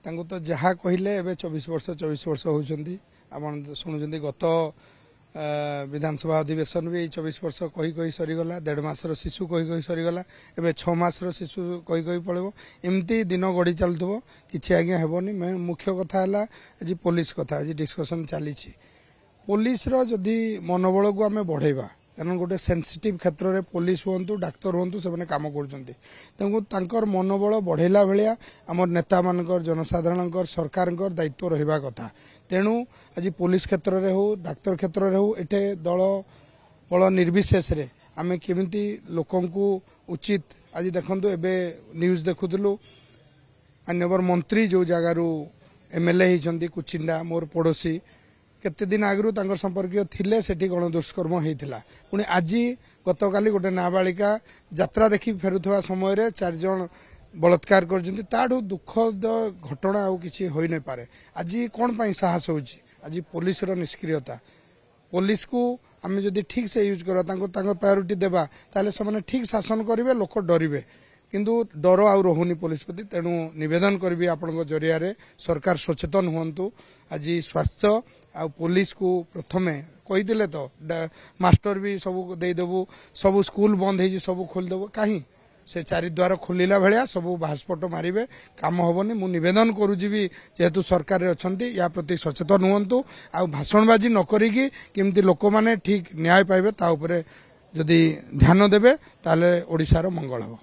तांको तो जहाँ कहले एवं 24 वर्ष होती शुणुंट गत विधानसभा अधिवेशन भी 24 वर्ष कही सरीगला 1.5 मासर शिशु कही सरीगला एवं 6 मासर शिशु कही पड़ो एमती दिन गढ़ी चलुव कि आज्ञा हेबनी मुख्य कथा है आज पुलिस कथा आज डिस्कसन चली पुलिस जदि मनोबल को आम बढ़ेवा कारण गोटे सेंसिटिव क्षेत्र में पुलिस हूँ डाक्तर हूँ से कम कर मनोबल बढ़ेला भाया आम नेता मान जनसाधारण सरकार दायित्व रहा कथा तेणु आज पुलिस क्षेत्र में हो डाक्तर क्षेत्र में हो एटे दल बल निर्विशेष आम केमिति लोकंकु उचित आज देखु एवं न्यूज देखुलु माननीय मंत्री जो जगार एमएलए होती कुचिंडा मोर पड़ोसी केते दिन आगु संपर्क थिले सेठी गण दुष्कर्म होता पुणी आज गतकाली गोटे नाबालिका यात्रा देखी फेरुवा समय 4 जन बलात्कार कर दुखद घटना आउ किसी हो नहीं पारे आज कौन पाई साहस हो आज पुलिस निष्क्रियता पुलिस को आम जदि ठीक से यूज करा प्रायोरिटी देवा ताले से ठीक शासन करेंगे लोक डरवे किंतु डर आउ रहुनी पुलिस प्रति तेणु निवेदन करी आपण जरिया सरकार सचेतन हुंतु आज स्वास्थ्य आ पुलिस को प्रथमे कहीदे तो मास्टर भी सब देदेबू सब स्कूल बंद हो सब खोलदेव कहीं से 4 द्वार खोलिला भाया सब भास्पट मारे काम हेनी मु नवेदन करुँगी भी जेहेतु सरकार अच्छा या प्रति सचेतन हुंतु आ भाषणबाजी न करी केमती लोक मैंने ठीक न्याय पाइबे ता उपरे जदि ध्यान देवे ताले ओडिशार मंगल हो।